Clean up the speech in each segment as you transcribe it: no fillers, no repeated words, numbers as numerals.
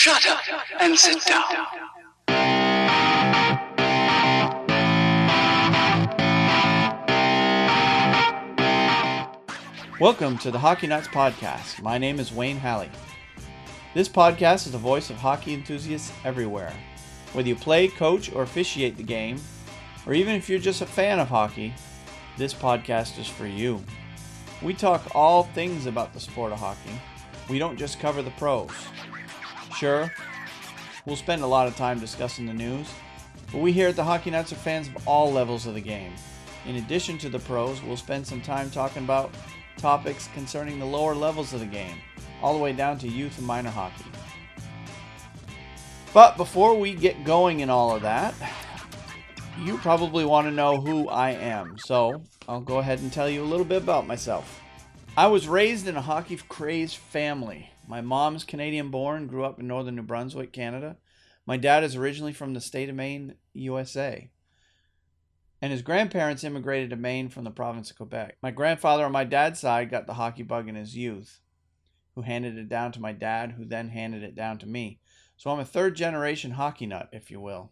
Shut up and sit down. Welcome to the Hockey Nuts Podcast. My name is Wayne Hallee. This podcast is the voice of hockey enthusiasts everywhere. Whether you play, coach, or officiate the game, or even if you're just a fan of hockey, this podcast is for you. We talk all things about the sport of hockey. We don't just cover the pros. Sure, we'll spend a lot of time discussing the news, but we here at the Hockey Nuts are fans of all levels of the game. In addition to the pros, we'll spend some time talking about topics concerning the lower levels of the game, all the way down to youth and minor hockey. But before we get going in all of that, you probably want to know who I am, so I'll go ahead and tell you a little bit about myself. I was raised in a hockey-crazed family. My mom's Canadian-born, grew up in northern New Brunswick, Canada. My dad is originally from the state of Maine, USA. And his grandparents immigrated to Maine from the province of Quebec. My grandfather on my dad's side got the hockey bug in his youth, who handed it down to my dad, who then handed it down to me. So I'm a third-generation hockey nut, if you will.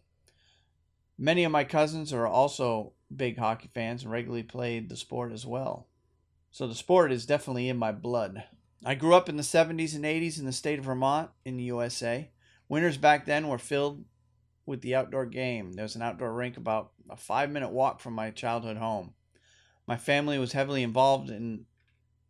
Many of my cousins are also big hockey fans and regularly played the sport as well. So the sport is definitely in my blood. I grew up in the 70s and 80s in the state of Vermont in the USA. Winters back then were filled with the outdoor game. There was an outdoor rink about a 5-minute walk from my childhood home. My family was heavily involved in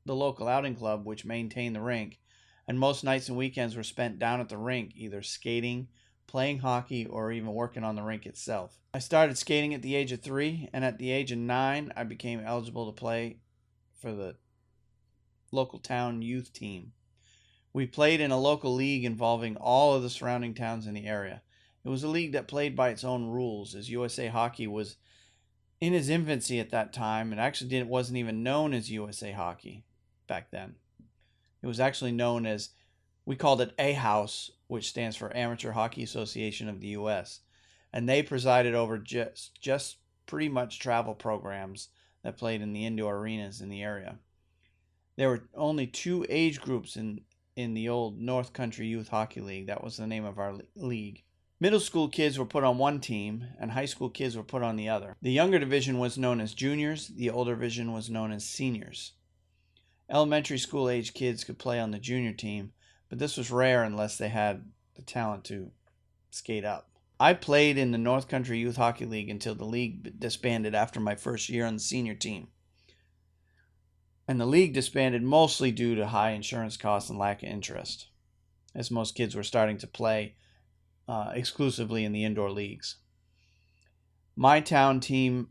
the local outing club, which maintained the rink, and most nights and weekends were spent down at the rink, either skating, playing hockey, or even working on the rink itself. I started skating at the age of 3, and at the age of 9, I became eligible to play for the local town youth team. We played in a local league involving all of the surrounding towns in the area. It was a league that played by its own rules, as USA Hockey was in its infancy at that time, and actually wasn't even known as USA Hockey back then. It was actually known as, we called it AHOUS, which stands for Amateur Hockey Association of the U.S., and they presided over just pretty much travel programs that played in the indoor arenas in the area. There were only 2 age groups in the old North Country Youth Hockey League. That was the name of our league. Middle school kids were put on one team, and high school kids were put on the other. The younger division was known as juniors. The older division was known as seniors. Elementary school age kids could play on the junior team, but this was rare unless they had the talent to skate up. I played in the North Country Youth Hockey League until the league disbanded after my first year on the senior team. And the league disbanded mostly due to high insurance costs and lack of interest, as most kids were starting to play exclusively in the indoor leagues. My town team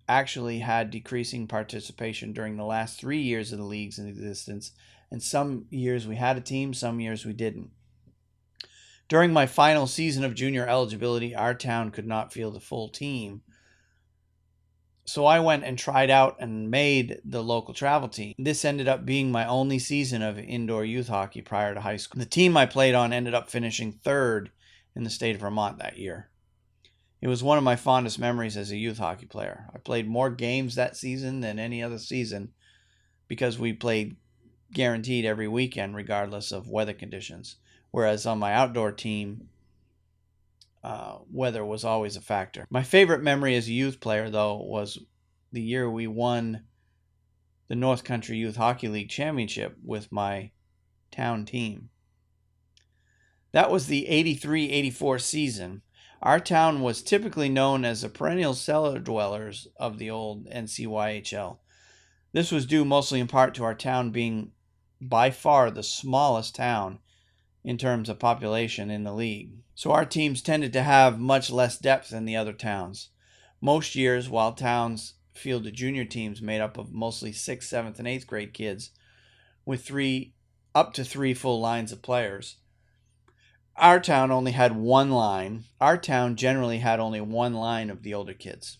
actually had decreasing participation during the last 3 years of the league's existence, and some years we had a team, some years we didn't. During my final season of junior eligibility, our town could not field a full team, so I went and tried out and made the local travel team. This ended up being my only season of indoor youth hockey prior to high school. The team I played on ended up finishing 3rd in the state of Vermont that year. It was one of my fondest memories as a youth hockey player. I played more games that season than any other season because we played guaranteed every weekend regardless of weather conditions. Whereas on my outdoor team, weather was always a factor. My favorite memory as a youth player, though, was the year we won the North Country Youth Hockey League Championship with my town team. That was the 83-84 season. Our town was typically known as the perennial cellar dwellers of the old NCAA. This was due mostly in part to our town being by far the smallest town in terms of population in the league. So our teams tended to have much less depth than the other towns. Most years, while towns fielded junior teams made up of mostly 6th, 7th, and 8th grade kids with up to 3 full lines of players, our town only had one line. Our town generally had only one line of the older kids.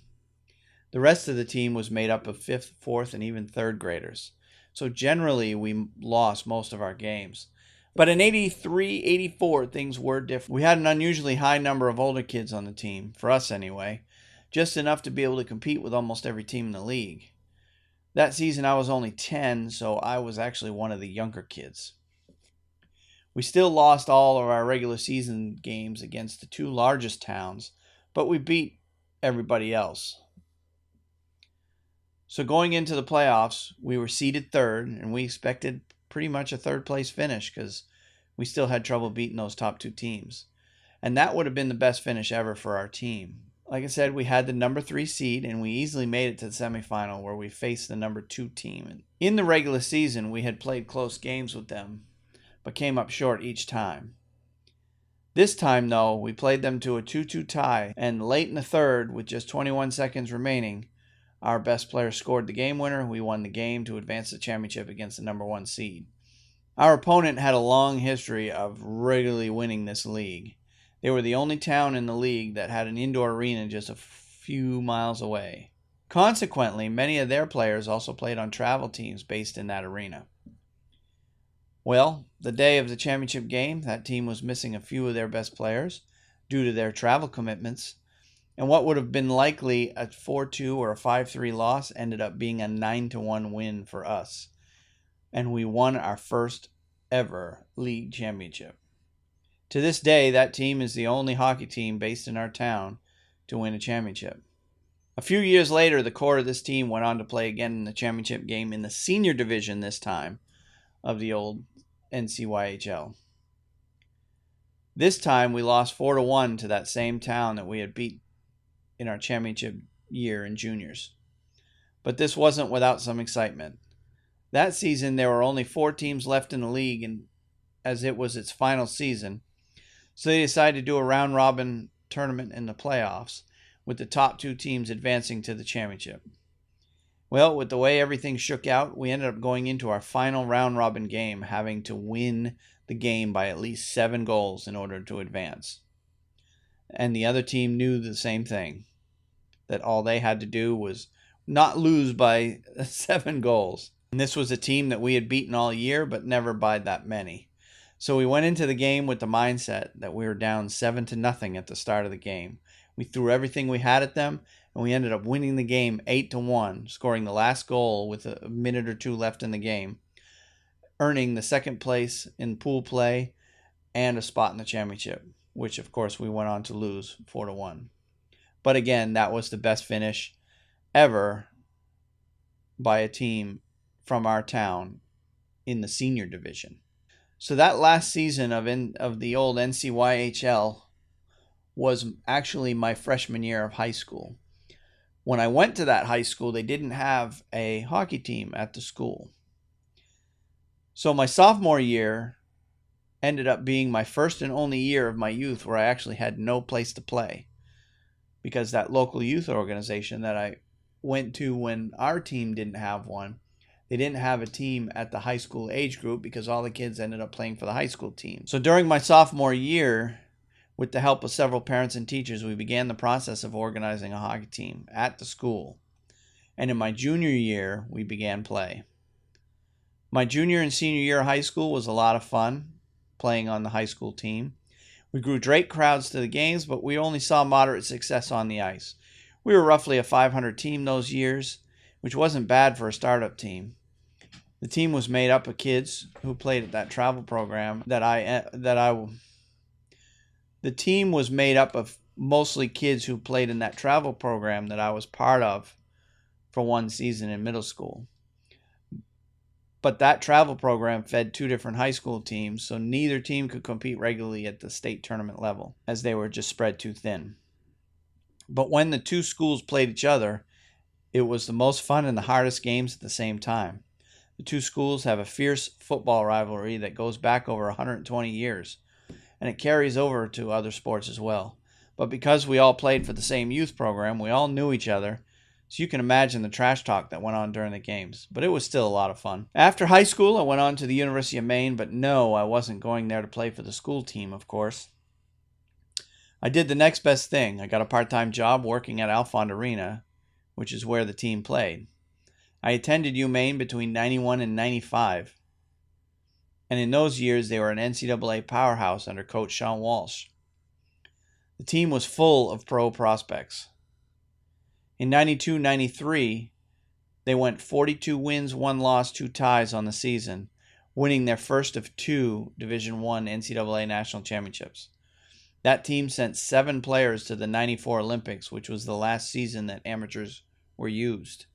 The rest of the team was made up of 5th, 4th, and even 3rd graders. So generally, we lost most of our games. But in 83-84, things were different. We had an unusually high number of older kids on the team, for us anyway, just enough to be able to compete with almost every team in the league. That season, I was only 10, so I was actually one of the younger kids. We still lost all of our regular season games against the two largest towns, but we beat everybody else. So going into the playoffs, we were seeded third, and we expected pretty much a third place finish because we still had trouble beating those top two teams. And that would have been the best finish ever for our team. Like I said, we had the number 3 seed, and we easily made it to the semifinal where we faced the number 2 team. In the regular season, we had played close games with them, but came up short each time. This time, though, we played them to a 2-2 tie, and late in the third, with just 21 seconds remaining, our best player scored the game winner. We won the game to advance the championship against the number 1 seed. Our opponent had a long history of regularly winning this league. They were the only town in the league that had an indoor arena just a few miles away. Consequently, many of their players also played on travel teams based in that arena. Well, the day of the championship game, that team was missing a few of their best players due to their travel commitments, and what would have been likely a 4-2 or a 5-3 loss ended up being a 9-1 win for us, and we won our first ever league championship. To this day, that team is the only hockey team based in our town to win a championship. A few years later, the core of this team went on to play again in the championship game in the senior division this time of the old NCYHL. This time, we lost 4-1 to that same town that we had beat in our championship year in juniors. But this wasn't without some excitement. That season, there were only 4 teams left in the league, and as it was its final season, so they decided to do a round-robin tournament in the playoffs, with the top 2 teams advancing to the championship. Well, with the way everything shook out, we ended up going into our final round-robin game having to win the game by at least 7 goals in order to advance. And the other team knew the same thing, that all they had to do was not lose by 7 goals. And this was a team that we had beaten all year, but never by that many. So we went into the game with the mindset that we were down 7-0 at the start of the game. We threw everything we had at them, and we ended up winning the game 8-1, scoring the last goal with a minute or 2 left in the game, earning the second place in pool play and a spot in the championship, which of course we went on to lose 4-1. But again, that was the best finish ever by a team from our town in the senior division. So that last season of the old NCYHL was actually my freshman year of high school. When I went to that high school, they didn't have a hockey team at the school. So my sophomore year ended up being my first and only year of my youth where I actually had no place to play, because that local youth organization that I went to when our team didn't have one, they didn't have a team at the high school age group because all the kids ended up playing for the high school team. So during my sophomore year, with the help of several parents and teachers, we began the process of organizing a hockey team at the school. And in my junior year, we began play. My junior and senior year of high school was a lot of fun, playing on the high school team. We grew great crowds to the games, but we only saw moderate success on the ice. We were roughly a 500 team those years, which wasn't bad for a startup team. The team was made up of kids who played at that travel program The team was made up of mostly kids who played in that travel program that I was part of for one season in middle school. But that travel program fed 2 different high school teams, so neither team could compete regularly at the state tournament level, as they were just spread too thin. But when the 2 schools played each other, it was the most fun and the hardest games at the same time. The 2 schools have a fierce football rivalry that goes back over 120 years, and it carries over to other sports as well. But because we all played for the same youth program, we all knew each other, so you can imagine the trash talk that went on during the games. But it was still a lot of fun. After high school, I went on to the University of Maine, but no, I wasn't going there to play for the school team, of course. I did the next best thing. I got a part-time job working at Alfond Arena, which is where the team played. I attended UMaine between 91 and 95. And in those years, they were an NCAA powerhouse under Coach Sean Walsh. The team was full of pro prospects. In 92-93, they went 42 wins, 1 loss, 2 ties on the season, winning their first of 2 Division I NCAA national championships. That team sent 7 players to the '94 Olympics, which was the last season that amateurs were used.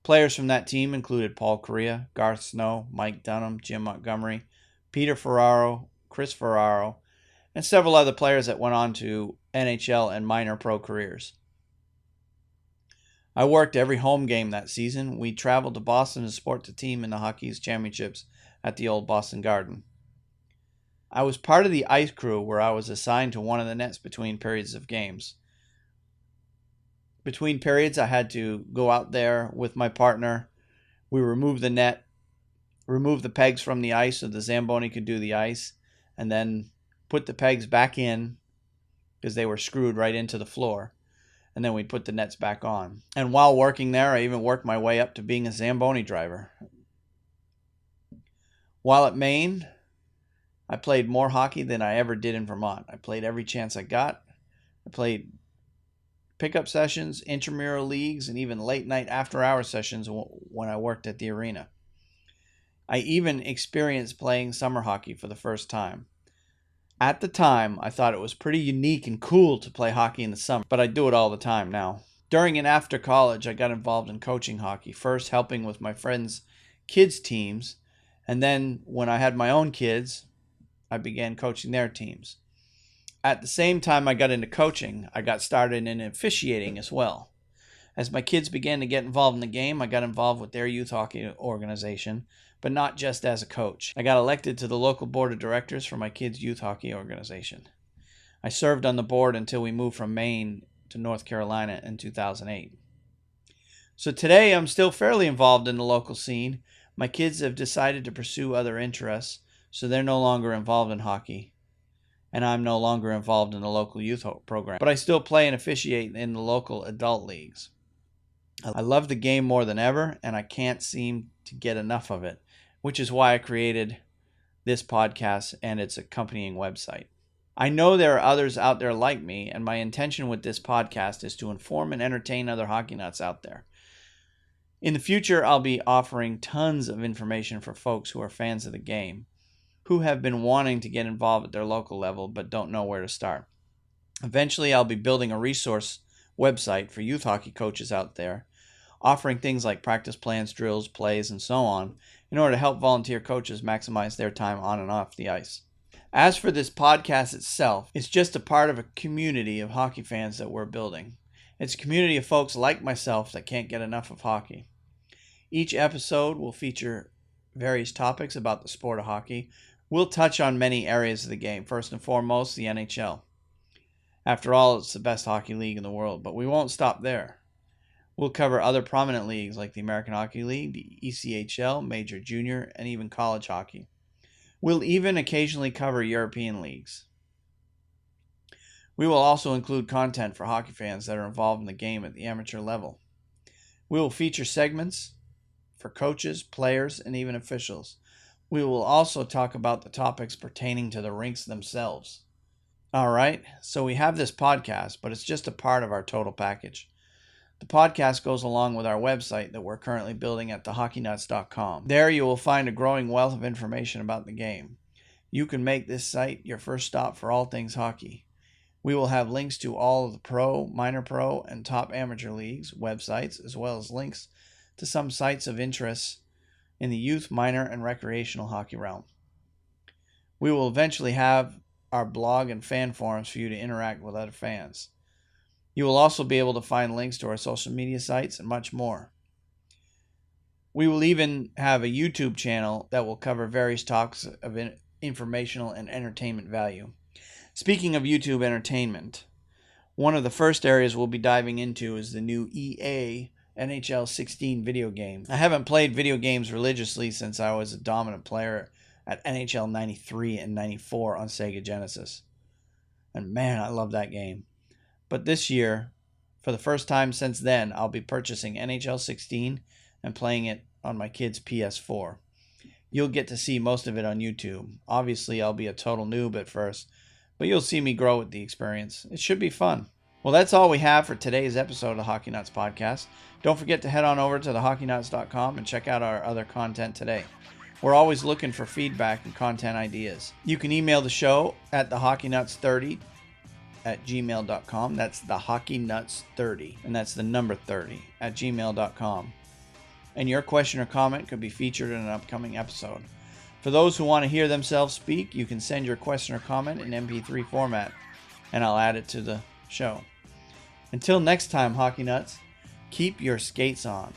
Players from that team included Paul Correa, Garth Snow, Mike Dunham, Jim Montgomery, Peter Ferraro, Chris Ferraro, and several other players that went on to NHL and minor pro careers. I worked every home game that season. We traveled to Boston to support the team in the Hockey East Championships at the old Boston Garden. I was part of the ice crew where I was assigned to one of the nets between periods of games. Between periods, I had to go out there with my partner. We remove the net, remove the pegs from the ice so the Zamboni could do the ice, and then put the pegs back in because they were screwed right into the floor. And then we'd put the nets back on. And while working there, I even worked my way up to being a Zamboni driver. While at Maine, I played more hockey than I ever did in Vermont. I played every chance I got. I played pickup sessions, intramural leagues, and even late night after hours sessions when I worked at the arena. I even experienced playing summer hockey for the first time. At the time, I thought it was pretty unique and cool to play hockey in the summer, but I do it all the time now. During and after college, I got involved in coaching hockey, first helping with my friends' kids' teams, and then when I had my own kids, I began coaching their teams. At the same time I got into coaching, I got started in officiating as well. As my kids began to get involved in the game, I got involved with their youth hockey organization, but not just as a coach. I got elected to the local board of directors for my kids' youth hockey organization. I served on the board until we moved from Maine to North Carolina in 2008. So today I'm still fairly involved in the local scene. My kids have decided to pursue other interests, so they're no longer involved in hockey, and I'm no longer involved in the local youth program. But I still play and officiate in the local adult leagues. I love the game more than ever, and I can't seem to get enough of it, which is why I created this podcast and its accompanying website. I know there are others out there like me, and my intention with this podcast is to inform and entertain other hockey nuts out there. In the future, I'll be offering tons of information for folks who are fans of the game, who have been wanting to get involved at their local level but don't know where to start. Eventually, I'll be building a resource website for youth hockey coaches out there, offering things like practice plans, drills, plays, and so on, in order to help volunteer coaches maximize their time on and off the ice. As for this podcast itself, it's just a part of a community of hockey fans that we're building. It's a community of folks like myself that can't get enough of hockey. Each episode will feature various topics about the sport of hockey. We'll touch on many areas of the game, first and foremost, the NHL. After all, it's the best hockey league in the world, but we won't stop there. We'll cover other prominent leagues like the American Hockey League, the ECHL, Major Junior, and even college hockey. We'll even occasionally cover European leagues. We will also include content for hockey fans that are involved in the game at the amateur level. We will feature segments for coaches, players, and even officials. We will also talk about the topics pertaining to the rinks themselves. All right, so we have this podcast, but it's just a part of our total package. The podcast goes along with our website that we're currently building at thehockeynuts.com. There you will find a growing wealth of information about the game. You can make this site your first stop for all things hockey. We will have links to all of the pro, minor pro, and top amateur leagues, websites, as well as links to some sites of interest in the youth, minor, and recreational hockey realm. We will eventually have our blog and fan forums for you to interact with other fans. You will also be able to find links to our social media sites and much more. We will even have a YouTube channel that will cover various topics of informational and entertainment value. Speaking of YouTube entertainment, one of the first areas we'll be diving into is the new EA NHL 16 video game. I haven't played video games religiously since I was a dominant player at NHL 93 and 94 on Sega Genesis. And man, I love that game. But this year, for the first time since then, I'll be purchasing NHL 16 and playing it on my kid's PS4. You'll get to see most of it on YouTube. Obviously, I'll be a total noob at first, but you'll see me grow with the experience. It should be fun. Well, that's all we have for today's episode of the Hockey Nuts Podcast. Don't forget to head on over to thehockeynuts.com and check out our other content today. We're always looking for feedback and content ideas. You can email the show at thehockeynuts30@gmail.com. That's thehockeynuts30, and that's the number 30 at gmail.com. And your question or comment could be featured in an upcoming episode. For those who want to hear themselves speak, you can send your question or comment in MP3 format, and I'll add it to the show. Until next time, Hockey Nuts, keep your skates on.